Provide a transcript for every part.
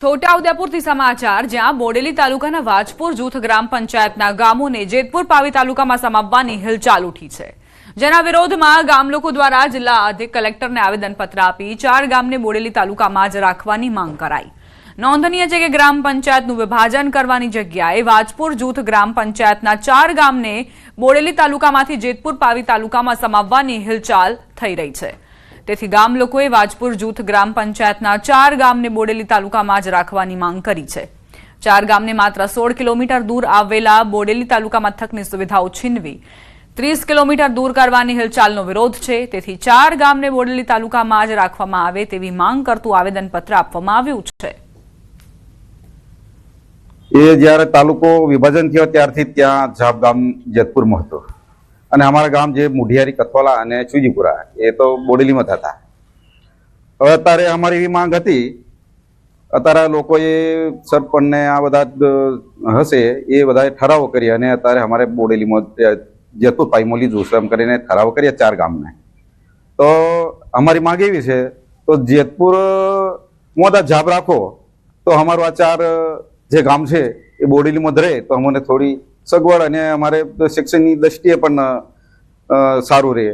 છોટાઉદેપુરથી સમાચાર, જ્યાં બોડેલી તાલુકાના વાજપુર જૂથ ગ્રામ પંચાયતના ગામોને જેતપુર પાવી તાલુકામાં સમાવવાની હિલચાલ ઉઠી છે, જેના વિરોધમાં ગામ લોકો દ્વારા જિલ્લા અધિક કલેક્ટરને આવેદનપત્ર આપી 4 ગામને બોડેલી તાલુકામાં જ રાખવાની માંગ કરાઈ। નોંધનીય છે કે ગ્રામ પંચાયતનું વિભાજન કરવાની જગ્યાએ વાજપુર જૂથ ગ્રામ પંચાયતના 4 ગામને બોડેલી તાલુકામાંથી જેતપુર પાવી તાલુકામાં સમાવવાની હિલચાલ થઈ રહી છે। તેથી ગામ લોકોએ વાજપુર જૂથ ગ્રામ પંચાયતના 4 ગામને બોડેલી તાલુકામાં જ રાખવાની માંગ કરી છે। 4 ગામને માત્ર 16 કિલોમીટર દૂર આવેલા બોડેલી તાલુકા મથકની સુવિધાઓ છીનવી 30 કિલોમીટર દૂર કરવાની હિલચાલનો વિરોધ છે। તેથી 4 ગામને બોડેલી તાલુકામાં જ રાખવામાં આવે તેવી માંગ કરતું આવેદનપત્ર આપવામાં આવ્યું છે। એ જ્યારે તાલુકો વિભાજન થયો ત્યારથી ત્યાં જાપ ગામ જેતપુરમાં હતું અને અમારા ગામ જે મુઢિયારી કથોલા અને ચુજીપુરા એ તો બોડેલીમાં હતા। હવે અત્યારે અમારી એવી માંગ હતી, અત્યારે લોકોએ સરપંચને આ બધા હશે એ બધાએ ઠરાવો કરી અને અત્યારે અમારે બોડેલીમાં જેતપુર પાઈમાં લીધું છે એમ કરીને ઠરાવો કરીએ 4 ગામને। તો અમારી માંગ એવી છે તો જેતપુરમાં જાપ રાખો તો અમારું આ 4 જે ગામ છે એ બોડેલીમાં જ રહે તો અમને થોડી સગવડ અને અમારે શિક્ષણની દ્રષ્ટિએ પણ સારું રહે।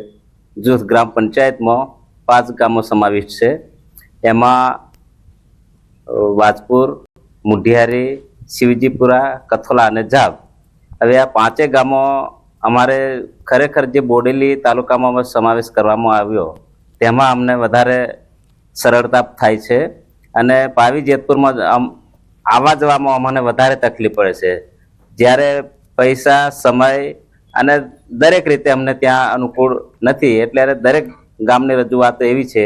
જૂથ ગ્રામ પંચાયતમાં 5 ગામો સમાવિષ્ટ છે। એમાં વાજપુર, મુઢિયારી, શિવજીપુરા, કથોલા અને જાબ। હવે આ 5 ગામો અમારે ખરેખર જે બોડેલી તાલુકામાં સમાવેશ કરવામાં આવ્યો તેમાં અમને વધારે સરળતા થાય છે અને પાવી જેતપુરમાં આવવા જવામાં અમને વધારે તકલીફ પડે છે। જ્યારે પૈસા, સમય અને દરેક રીતે અમને ત્યાં અનુકૂળ નથી, એટલે દરેક ગામની રજૂઆત એવી છે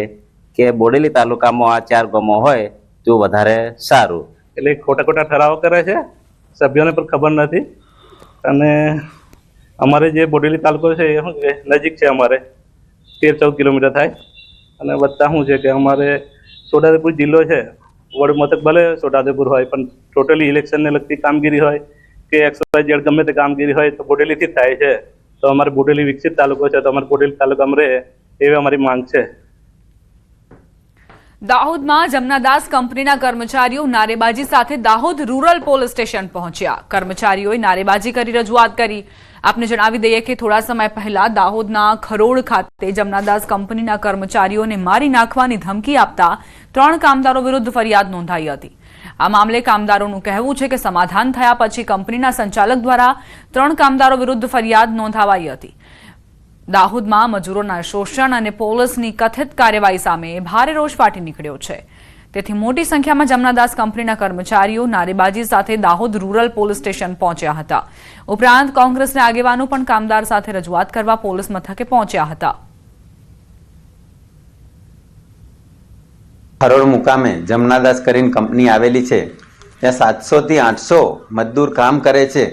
કે બોડેલી તાલુકામાં આ 4 ગામો હોય તો વધારે સારું। એટલે ખોટા ઠરાવો કરે છે, સભ્યોને પણ ખબર નથી અને અમારે જે બોડેલી તાલુકો છે એ શું કે નજીક છે, અમારે 13-14 કિલોમીટર થાય અને વત્તા શું છે કે અમારે છોટાઉદેપુર જિલ્લો છે, વડ મથક ભલે છોટાઉદેપુર હોય પણ ટોટલી ઇલેક્શનને લગતી કામગીરી હોય કે XYZ ગમે તે કામગીરી હોય તો બોડેલીથી જ થાય છે। તો અમારે બોડેલી વિકસિત તાલુકો છે તો અમારે બોડેલી તાલુકામાં રહે એવી અમારી માંગ છે। દાહોદમાં જમનાદાસ કંપનીના કર્મચારીઓ નારેબાજી સાથે દાહોદ રૂરલ પોલીસ સ્ટેશન પહોંચ્યા। કર્મચારીઓએ નારેબાજી કરી રજૂઆત કરી। આપને જણાવી દઈએ કે થોડા સમય પહેલા દાહોદના ખરોડ ખાતે જમનાદાસ કંપનીના કર્મચારીઓને મારી નાખવાની ધમકી આપતા 3 કામદારો વિરુદ્ધ ફરિયાદ નોંધાઈ હતી। આ મામલે કામદારોનું કહેવું છે કે સમાધાન થયા પછી કંપનીના સંચાલક દ્વારા 3 કામદારો વિરુદ્ધ ફરિયાદ નોંધાવાઈ હતી। દાહોદમાં મજૂરોના શોષણ અને પોલીસની કથિત કાર્યવાહી સામે ભારે રોષ ફાટી નીકળ્યો છે। તેથી મોટી સંખ્યામાં જમનાદાસ કંપનીના કર્મચારીઓ નારેબાજી સાથે દાહોદ રૂરલ પોલીસ સ્ટેશન પહોંચ્યા હતા। ઉપરાંત કોંગ્રેસના આગેવાનો પણ કામદાર સાથે રજૂઆત કરવા પોલીસ મથકે પહોંચ્યા હતા। ખરોડ મુકામે જમનાદાસ કરીને કંપની આવેલી છે, ત્યાં 700 થી 800 મજદૂર કામ કરે છે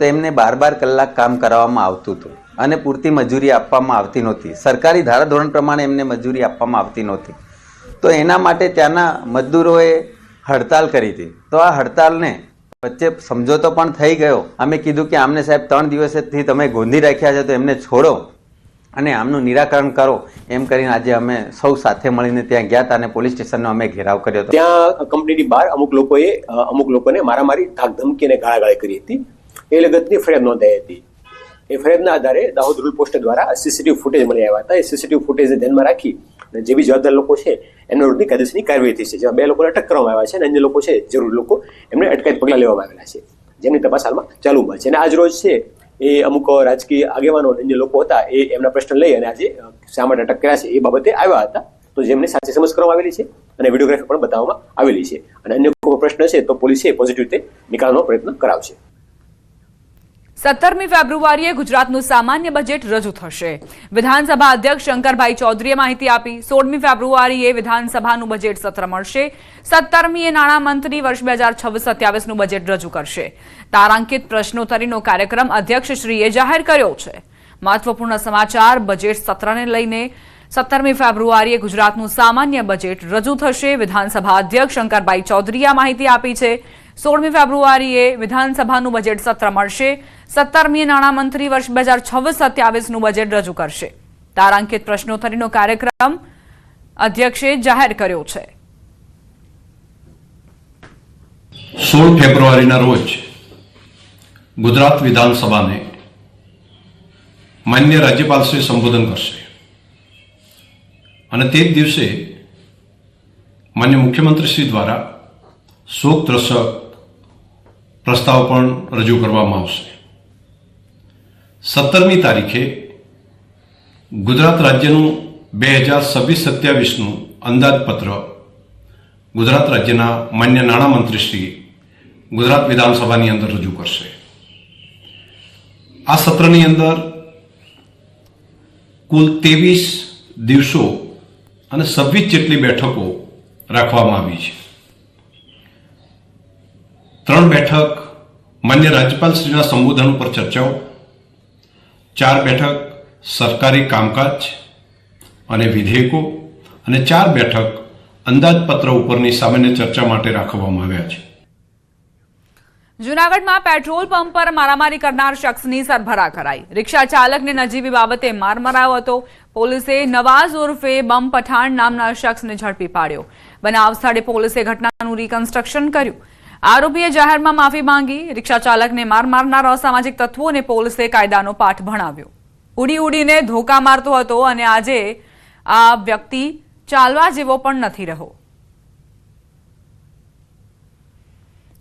તો એમને 12 કલાક કામ કરાવવામાં આવતું હતું અને પૂરતી મજૂરી આપવામાં આવતી નહોતી। સરકારી ધારાધોરણ પ્રમાણે એમને મજૂરી આપવામાં આવતી નહોતી, તો એના માટે ત્યાંના મજદૂરોએ હડતાલ કરી હતી। તો આ હડતાલને વચ્ચે સમજોતો પણ થઈ ગયો। અમે કીધું કે આમને સાહેબ 3 દિવસથી તમે ગોંધી રાખ્યા છે તો એમને છોડો અને આમનું નિરાકરણ કરો એમ કરીને આજે અમે સૌ સાથે મળીને ત્યાં ગયા હતા અને પોલીસ સ્ટેશનનો અમે ઘેરાવ કર્યો હતો। ત્યાં કંપનીની બહાર અમુક લોકોને મારામારી, ધાક ધમકી અને ગાળાગાળી કરી હતી। એ લગતની ફરિયાદ નોંધાઈ હતી। એ ફરિયાદના આધારે દાહોદ રૂરલ પોસ્ટ દ્વારા સીસીટીવી ફૂટેજ મળી આવ્યા હતા। એ સીસીટીવી ફૂટેજને ધ્યાનમાં રાખી અને જે બી જવાબદાર લોકો છે એમના વિરુદ્ધની કાયદેસરની કાર્યવાહી થઈ છે। જેમાં 2 લોકોને અટક કરવામાં આવ્યા છે અને અન્ય લોકો છે જરૂરી લોકો એમને અટકાયત પગલાં લેવામાં આવેલા છે, જેમની તપાસ હાલમાં ચાલુમાં છે। અને આજ રોજ છે એ અમુક રાજકીય આગેવાનો અન્ય લોકો હતા એ એમના પ્રશ્ન લઈ અને આજે શા માટે અટક કર્યા છે એ બાબતે આવ્યા હતા, તો જેમને સાચી સમજ કરવામાં આવેલી છે અને વિડીયોગ્રાફી પણ બતાવવામાં આવેલી છે અને અન્ય કોઈ પ્રશ્ન છે તો પોલીસે પોઝિટિવ રીતે નિકાલવાનો પ્રયત્ન કરાવશે। 17મી ફેબ્રુઆરીએ ગુજરાતનું સામાન્ય બજેટ રજૂ થશે। વિધાનસભા અધ્યક્ષ શંકરભાઈ ચૌધરીએ માહિતી આપી। 16મી ફેબ્રુઆરીએ વિધાનસભાનું બજેટ સત્ર મળશે। 17મીએ નાણામંત્રી વર્ષ 2026-27નું બજેટ રજૂ કરશે। તારાંકિત પ્રશ્નોત્તરીનો કાર્યક્રમ અધ્યક્ષશ્રીએ જાહેર કર્યો છે। મહત્વપૂર્ણ સમાચાર, બજેટ સત્રને લઈને 17મી ફેબ્રુઆરીએ ગુજરાતનું સામાન્ય બજેટ રજૂ થશે। વિધાનસભા અધ્યક્ષ શંકરભાઈ ચૌધરીએ માહિતી આપી છે। 16મી ફેબ્રુઆરીએ વિધાનસભાનું બજેટ સત્ર મળશે। 17મીએ નાણામંત્રી વર્ષ 2026-27નું બજેટ રજૂ કરશે। તારાંકિત પ્રશ્નોત્તરીનો કાર્યક્રમ અધ્યક્ષે જાહેર કર્યો છે। 16 ફેબ્રુઆરીના રોજ ગુજરાત વિધાનસભાને માન્ય રાજ્યપાલશ્રી સંબોધન કરશે અને તે જ દિવસે માન્ય મુખ્યમંત્રીશ્રી દ્વારા શોકદ્રસ્ત પ્રસ્તાવ પણ રજૂ કરવામાં આવશે. 17મી તારીખે ગુજરાત રાજ્યનું 2026-27નું અંદાજપત્ર ગુજરાત રાજ્યના માન્ય નાણામંત્રીશ્રી ગુજરાત વિધાનસભાની અંદર રજૂ કરશે. આ સત્રની અંદર કુલ 23 દિવસો અને 26 જેટલી બેઠકો રાખવામાં આવી છે. 3 બેઠક માન્ય રાજ્યપાલશ્રીના સંબોધન ઉપર ચર્ચાઓ, 4 બેઠક સરકારી કામકાજ અને વિધેયકો અને 4 બેઠક અંદાજપત્ર ઉપરની સામાન્ય ચર્ચા માટે રાખવામાં આવ્યા છે. જૂનાગઢમાં પેટ્રોલ પંપ પર મારામારી કરનાર શખ્સની સરભરા કરાઈ. રિક્ષા ચાલકને નજીવી બાબતે માર મરાયો હતો. પોલીસે નવાઝ ઉર્ફે બમ પઠાણ નામના શખ્સને ઝડપી પાડ્યો. બનાવ સ્થળે પોલીસે ઘટનાનું રિકન્સ્ટ્રક્શન કર્યું. આરોપીએ જાહેરમાં માફી માંગી. રિક્ષા ચાલકને માર મારનાર અસામાજિક તત્વોને પોલીસે કાયદાનો પાઠ ભણાવ્યો. ઉડી ઉડીને ધોકા મારતો હતો અને આજે આ વ્યક્તિ ચાલવા જેવો પણ નથી રહ્યો.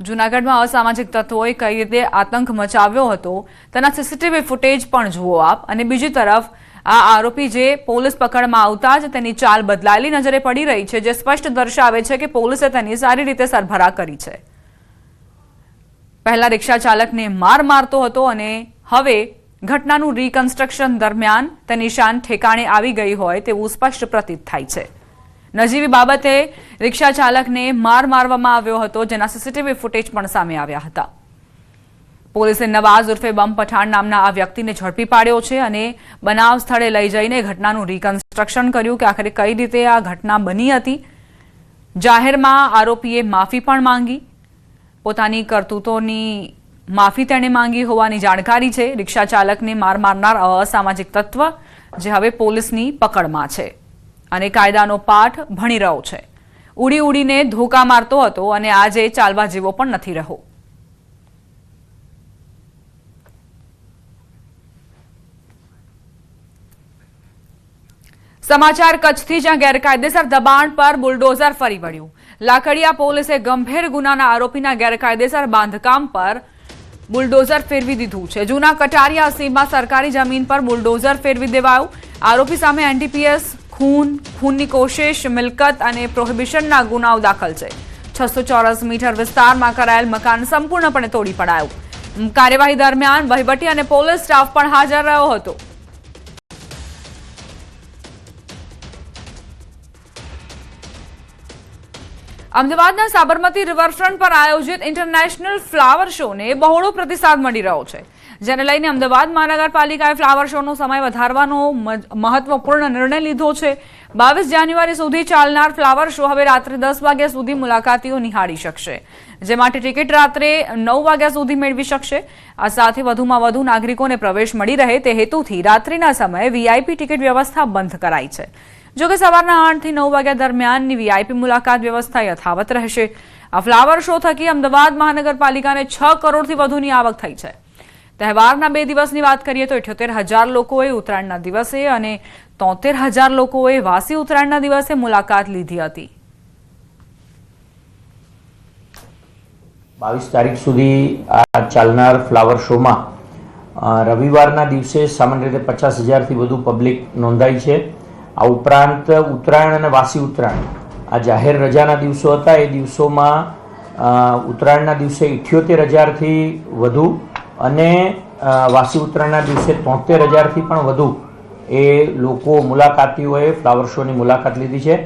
જૂનાગઢમાં અસામાજિક તત્વોએ કઈ રીતે આતંક મચાવ્યો હતો તેના સીસીટીવી ફૂટેજ પણ જુઓ આપ. અને બીજી તરફ આ આરોપી જે પોલીસ પકડમાં આવતા જ તેની ચાલ બદલાયેલી નજરે પડી રહી છે, જે સ્પષ્ટ દર્શાવે છે કે પોલીસે તેની સારી રીતે સરભરા કરી છે. પહેલા રિક્ષા ચાલકને માર મારતો હતો અને હવે ઘટનાનું રિકન્સ્ટ્રક્શન દરમિયાન તેની શાન ઠેકાણે આવી ગઈ હોય તેવું સ્પષ્ટ પ્રતીત થાય છે. નજીવી બાબતે રિક્ષા ચાલકને માર મારવામાં આવ્યો હતો, જેના સીસીટીવી ફૂટેજ પણ સામે આવ્યા હતા. પોલીસે નવાઝ ઉર્ફે બમ પઠાણ નામના આ વ્યક્તિને ઝડપી પાડ્યો છે અને બનાવ સ્થળે લઈ જઈને ઘટનાનું રિકન્સ્ટ્રક્શન કર્યું કે આખરે કઈ રીતે આ ઘટના બની હતી. જાહેરમાં આરોપીએ માફી પણ માંગી. પોતાની કરતૂતોની માફી તેણે માંગી હોવાની જાણકારી છે. રિક્ષા ચાલકને માર મારનાર અસામાજિક તત્વ જે હવે પોલીસની પકડમાં છે અને કાયદાનો પાઠ ભણી રહ્યો છે. ઉડી ઉડીને ધોકા મારતો હતો અને આજે ચાલવા જેવો પણ નથી રહ્યો. સમાચાર કચ્છથી, જ્યાં ગેરકાયદેસર દબાણ પર બુલડોઝર ફરી વળ્યું. લાકડિયા પોલીસે ગંભીર ગુનાના આરોપીના ગેરકાયદેસર બાંધકામ પર બુલડોઝર ફેરવી દીધું છે. જૂના કટારિયા સીમમાં સરકારી જમીન પર બુલડોઝર ફેરવી દેવાયું. આરોપી સામે એનડીપીએસ, ખૂનની કોશિશ, મિલકત અને પ્રોહિબિશનના ગુનાઓ દાખલ છે. 600 ચોરસ મીટર વિસ્તારમાં કરાયેલ મકાન સંપૂર્ણપણે તોડી પડાયું. કાર્યવાહી દરમિયાન વહીવટી અને પોલીસ સ્ટાફ પણ હાજર રહ્યો હતો. અમદાવાદના સાબરમતી રિવરફ્રન્ટ પર આયોજિત ઇન્ટરનેશનલ ફ્લાવર શોને બહોળો પ્રતિસાદ મળી રહ્યો છે, જેને લઈને અમદાવાદ મહાનગરપાલિકાએ ફ્લાવર શોનો સમય વધારવાનો મહત્વપૂર્ણ નિર્ણય લીધો છે. 22 જાન્યુઆરી સુધી ચાલનાર ફ્લાવર શો હવે રાત્રે 10 વાગ્યા સુધી મુલાકાતીઓ નિહાળી શકશે, જે માટે ટિકિટ રાત્રે 9 વાગ્યા સુધી મેળવી શકશે. આ સાથે વધુમાં વધુ નાગરિકોને પ્રવેશ મળી રહે તે હેતુથી રાત્રિના સમયે વીઆઈપી ટિકિટ વ્યવસ્થા બંધ કરાઈ છે. જો કે સવારના 8 થી 9 વાગ્યા દરમિયાનની વીઆઈપી મુલાકાત વ્યવસ્થા યથાવત રહેશે. આ ફ્લાવર શો થકી અમદાવાદ મહાનગરપાલિકાને 6 કરોડથી વધુની આવક થઈ છે. તહેવારના 2 દિવસની વાત કરીએ તો 78,000 લોકોએ ઉત્તરાયણના દિવસે અને 73,000 લોકોએ વાસી ઉત્તરાયણના દિવસે મુલાકાત લીધી હતી. 22 તારીખ સુધી આ ચાલનાર ફ્લાવર શોમાં રવિવારના દિવસે સામાન્ય રીતે 50,000થી વધુ પબ્લિક નોંધાઈ છે. આ ઉપરાંત ઉત્તરાયણ અને વાસી ઉત્તરાયણ આ જાહેર રજાના દિવસો હતા. એ દિવસોમાં ઉત્તરાયણના દિવસે 78,000થી વધુ અને વાસી ઉત્તરાયણના દિવસે 73,000થી પણ વધુ એ લોકો મુલાકાતીઓએ ફ્લાવર શોની મુલાકાત લીધી છે.